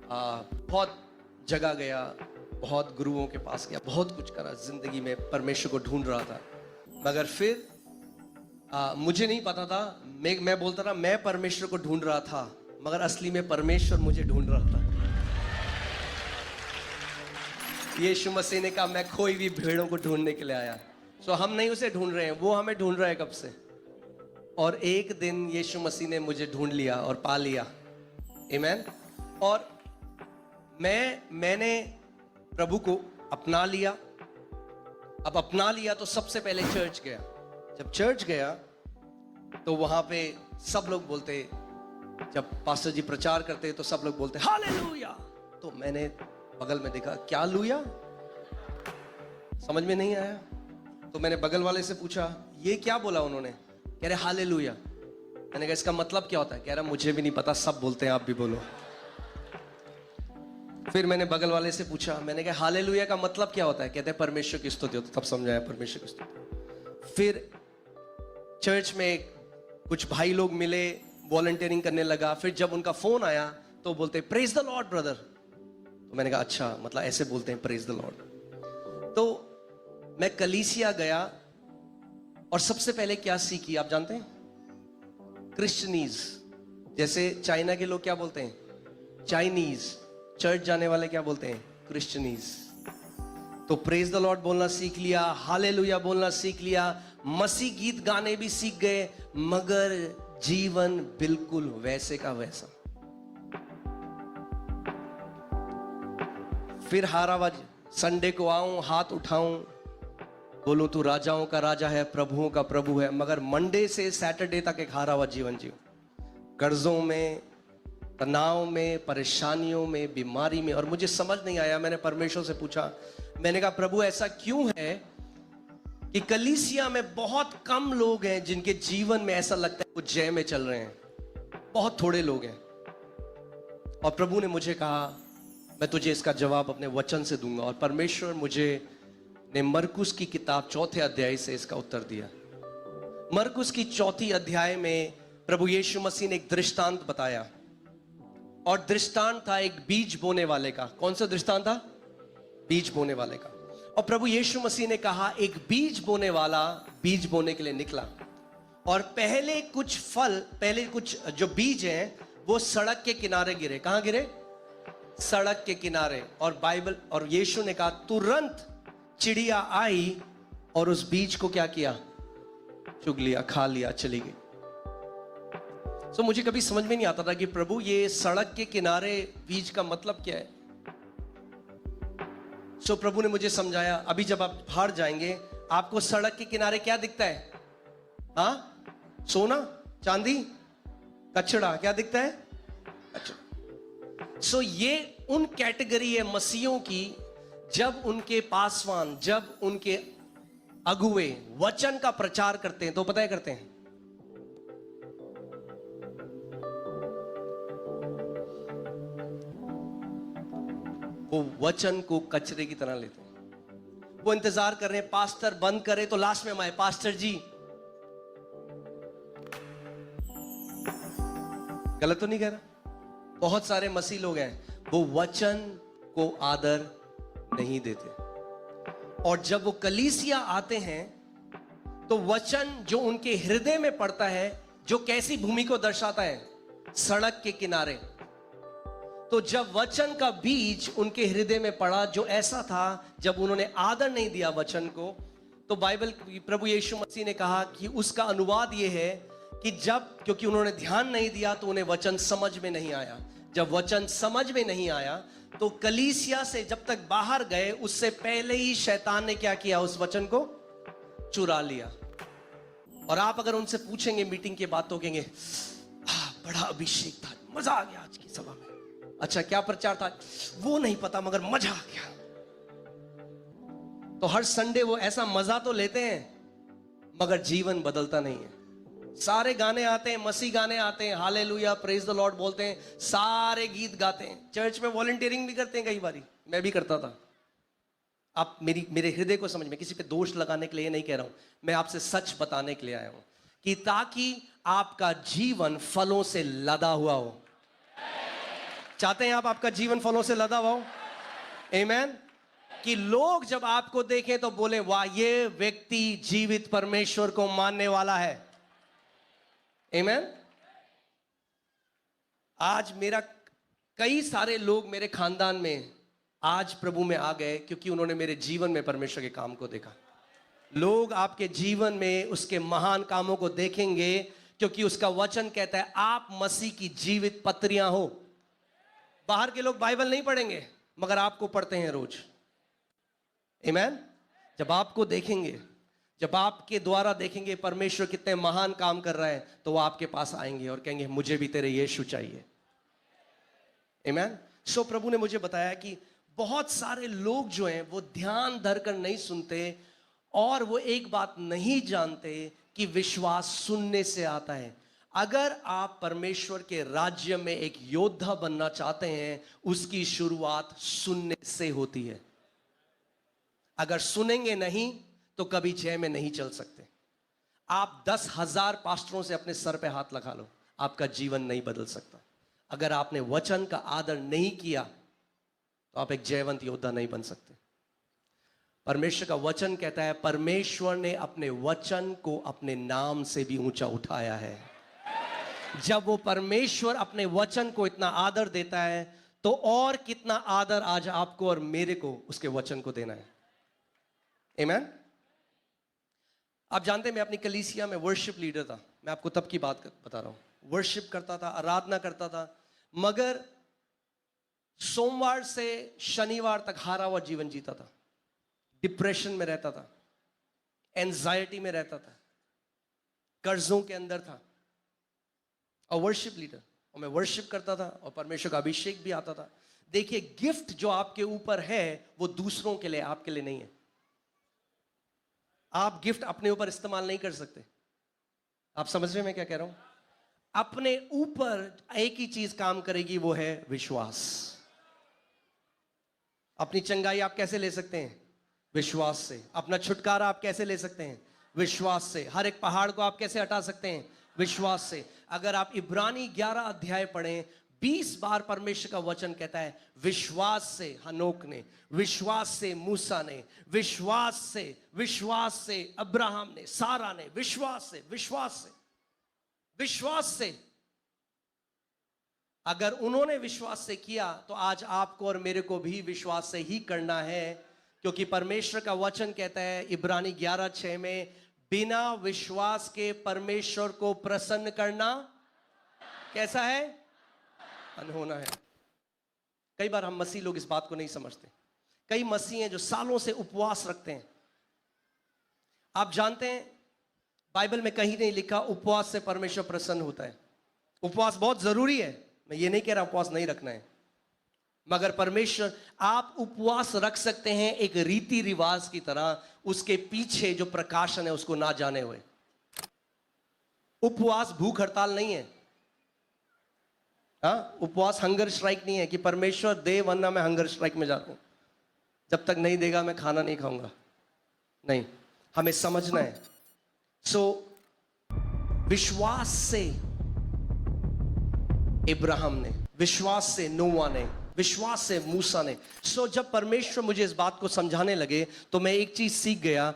बहुत जगह गया, बहुत गुरुओं के पास गया, बहुत कुछ करा जिंदगी में, परमेश्वर को ढूंढ रहा था। मगर फिर मुझे नहीं पता था, मैं बोलता था मैं परमेश्वर को ढूंढ रहा था, मगर असली में परमेश्वर मुझे ढूंढ रहा था। यीशु मसीह ने कहा मैं खोई हुई भेड़ों को ढूंढने के लिए आया। सो हम नहीं उसे ढूंढ रहे हैं, वो हमें ढूंढ रहा है कब से। और एक दिन यीशु मसीह ने मुझे ढूंढ लिया और पा लिया। आमीन। और मैंने प्रभु को अपना लिया। अब अपना लिया तो सबसे पहले चर्च गया। जब चर्च गया तो वहां पे सब लोग बोलते, जब पास्टर जी प्रचार करते तो सब लोग बोलते हालेलुया। तो मैंने बगल में देखा, क्या लूया, समझ में नहीं आया। तो मैंने बगल वाले से पूछा ये क्या बोला उन्होंने। कह रहे हालेलुया। मैंने कहा इसका मतलब क्या होता है। कह रहा मुझे भी नहीं पता, सब बोलते हैं, आप भी बोलो। फिर मैंने बगल वाले से पूछा, मैंने कहा हालेलुया का मतलब क्या होता है। कहते हैं परमेश्वर की स्तुति होती है। तब समझाया परमेश्वर की स्तुति। फिर चर्च में कुछ भाई लोग मिले, वॉलंटियरिंग करने लगा। फिर जब उनका फोन आया तो बोलते प्रेज द लॉर्ड ब्रदर। तो मैंने कहा अच्छा, मतलब ऐसे बोलते हैं प्रेज द लॉर्ड। तो मैं कलीसिया गया और सबसे पहले क्या सीखी आप जानते हैं। क्रिश्चियनीज, जैसे चाइना के लोग क्या बोलते हैं, चाइनीज। चर्च जाने वाले क्या बोलते हैं, क्रिश्चियनीज। तो प्रेज द लॉर्ड बोलना सीख लिया, हालेलुया बोलना सीख लिया, मसीह गीत गाने भी सीख गए, मगर जीवन बिल्कुल वैसे का वैसा। फिर हारावाज, संडे को आऊं, हाथ उठाऊं, बोलूं तू राजाओं का राजा है, प्रभुओं का प्रभु है, मगर मंडे से सैटरडे तक एक हारा हुआ जीवन जीव, कर्जों में, तनाव में, परेशानियों में, बीमारी में। और मुझे समझ नहीं आया। मैंने परमेश्वर से पूछा, मैंने कहा प्रभु ऐसा क्यों है कि कलीसिया में बहुत कम लोग हैं जिनके जीवन में ऐसा लगता है कुछ जय में चल रहे हैं, बहुत थोड़े लोग हैं। और प्रभु ने मुझे कहा मैं तुझे इसका जवाब अपने वचन से दूंगा। और परमेश्वर मुझे ने मरकुस की किताब 4 अध्याय से इसका उत्तर दिया। मरकुस की 4 अध्याय में प्रभु यीशु मसीह ने एक दृष्टांत बताया, और दृष्टांत था एक बीज बोने वाले का। कौन सा दृष्टांत था, बीज बोने वाले का। और प्रभु यीशु मसीह ने कहा एक बीज बोने वाला बीज बोने के लिए निकला, और पहले कुछ जो बीज हैं वो सड़क के किनारे गिरे। कहां गिरे, सड़क के किनारे। और बाइबल और यीशु ने कहा तुरंत चिड़िया आई और उस बीज को क्या किया, चुग लिया, खा लिया, चली गई। तो मुझे कभी समझ में नहीं आता था कि प्रभु ये सड़क के किनारे बीज का मतलब क्या है। सो प्रभु ने मुझे समझाया, अभी जब आप बाहर जाएंगे आपको सड़क के किनारे क्या दिखता है, हाँ, सोना, चांदी, कचड़ा, क्या दिखता है, कचड़ा। सो ये उन कैटेगरी है मसीहों की, जब उनके पासवान, जब उनके अगुए वचन का प्रचार करते हैं तो पता है करते हैं, वो वचन को कचरे की तरह लेते हैं। वो इंतजार कर रहे हैं पास्टर बंद करे तो लास्ट में आए, पास्टर जी। गलत तो नहीं कह रहा। बहुत सारे मसीह लोग हैं वो वचन को आदर नहीं देते, और जब वो कलीसिया आते हैं तो वचन जो उनके हृदय में पड़ता है, जो कैसी भूमि को दर्शाता है, सड़क के किनारे। तो जब वचन का बीज उनके हृदय में पड़ा, जो ऐसा था जब उन्होंने आदर नहीं दिया वचन को, तो बाइबल, प्रभु यीशु मसीह ने कहा कि उसका अनुवाद यह है कि जब, क्योंकि उन्होंने ध्यान नहीं दिया तो उन्हें वचन समझ में नहीं आया। जब वचन समझ में नहीं आया तो कलीसिया से जब तक बाहर गए उससे पहले ही शैतान ने क्या किया, उस वचन को चुरा लिया। और आप अगर उनसे पूछेंगे मीटिंग के बाद तो कहेंगे बड़ा अभिषेक था, मजा आ गया आज की सभा में। अच्छा क्या प्रचार था, वो नहीं पता, मगर मजा आ गया। तो हर संडे वो ऐसा मजा तो लेते हैं मगर जीवन बदलता नहीं है। सारे गाने आते हैं, मसीह गाने आते हैं, हालेलुया, प्रेज द लॉर्ड बोलते हैं, सारे गीत गाते हैं, चर्च में वॉलंटियरिंग भी करते हैं, कई बारी मैं भी करता था। आप मेरे हृदय को समझ में, किसी पे दोष लगाने के लिए नहीं कह रहा हूं, मैं आपसे सच बताने के लिए आया हूं कि ताकि आपका जीवन फलों से लदा हुआ हो। चाहते हैं आप आपका जीवन फलों से लदा हुआ हो? आमेन। कि लोग जब आपको देखें तो बोले वाह, ये व्यक्ति जीवित परमेश्वर को मानने वाला है। आमेन। आज मेरा कई सारे लोग मेरे खानदान में आज प्रभु में आ गए क्योंकि उन्होंने मेरे जीवन में परमेश्वर के काम को देखा। लोग आपके जीवन में उसके महान कामों को देखेंगे क्योंकि उसका वचन कहता है आप मसीह की जीवित पत्रियां हो। बाहर के लोग बाइबल नहीं पढ़ेंगे मगर आपको पढ़ते हैं रोज। आमेन। जब आपको देखेंगे, जब आपके द्वारा देखेंगे परमेश्वर कितने महान काम कर रहा है, तो वो आपके पास आएंगे और कहेंगे मुझे भी तेरे यीशु चाहिए। आमेन। सो प्रभु ने मुझे बताया कि बहुत सारे लोग जो हैं वो ध्यान धरकर नहीं सुनते और वो एक बात नहीं जानते कि विश्वास सुनने से आता है। अगर आप परमेश्वर के राज्य में एक योद्धा बनना चाहते हैं, उसकी शुरुआत सुनने से होती है। अगर सुनेंगे नहीं तो कभी जय में नहीं चल सकते। आप 10,000 पास्टरों से अपने सर पे हाथ लगा लो, आपका जीवन नहीं बदल सकता। अगर आपने वचन का आदर नहीं किया तो आप एक जयवंत योद्धा नहीं बन सकते। परमेश्वर का वचन कहता है परमेश्वर ने अपने वचन को अपने नाम से भी ऊंचा उठाया है। जब वो परमेश्वर अपने वचन को इतना आदर देता है तो और कितना आदर आज आपको और मेरे को उसके वचन को देना है। आमेन। आप जानते हैं मैं अपनी कलीसिया में वर्शिप लीडर था। मैं आपको तब की बात बता रहा हूं। वर्शिप करता था, आराधना करता था, मगर सोमवार से शनिवार तक हारा हुआ जीवन जीता था। डिप्रेशन में रहता था, एंजाइटी में रहता था, कर्जों के अंदर था। और वर्शिप लीडर, और मैं वर्शिप करता था और परमेश्वर का अभिषेक भी आता था। देखिए, गिफ्ट जो आपके ऊपर है वो दूसरों के लिए, आपके लिए नहीं है। आप गिफ्ट अपने ऊपर इस्तेमाल नहीं कर सकते। आप समझ रहे हैं मैं क्या कह रहा हूं? अपने ऊपर एक ही चीज काम करेगी, वो है विश्वास। अपनी चंगाई आप कैसे ले सकते हैं? विश्वास से। अपना छुटकारा आप कैसे ले सकते हैं? विश्वास से। हर एक पहाड़ को आप कैसे हटा सकते हैं? विश्वास से। अगर आप इब्रानी 11 अध्याय पढ़ें, 20 बार परमेश्वर का वचन कहता है विश्वास से हनोक ने, विश्वास से मूसा ने, विश्वास से अब्राहम ने, सारा ने, विश्वास से। अगर उन्होंने विश्वास से किया तो आज आपको और मेरे को भी विश्वास से ही करना है, क्योंकि परमेश्वर का वचन कहता है इब्रानी 11:6 में, बिना विश्वास के परमेश्वर को प्रसन्न करना कैसा है? अनहोना है। कई बार हम मसीह लोग इस बात को नहीं समझते। कई मसीह हैं जो सालों से उपवास रखते हैं। आप जानते हैं बाइबल में कहीं नहीं लिखा उपवास से परमेश्वर प्रसन्न होता है। उपवास बहुत जरूरी है, मैं ये नहीं कह रहा उपवास नहीं रखना है, मगर परमेश्वर, आप उपवास रख सकते हैं एक रीति रिवाज की तरह, उसके पीछे जो प्रकाशन है उसको ना जाने हुए। उपवास भूख हड़ताल नहीं है। उपवास हंगर स्ट्राइक नहीं है कि परमेश्वर दे वरना मैं हंगर स्ट्राइक में जाता हूं, जब तक नहीं देगा मैं खाना नहीं खाऊंगा। नहीं, हमें समझना है। विश्वास से इब्राहिम ने, विश्वास से नोआ ने, विश्वास से मूसा ने। जब परमेश्वर मुझे इस बात को समझाने लगे तो मैं एक चीज सीख गया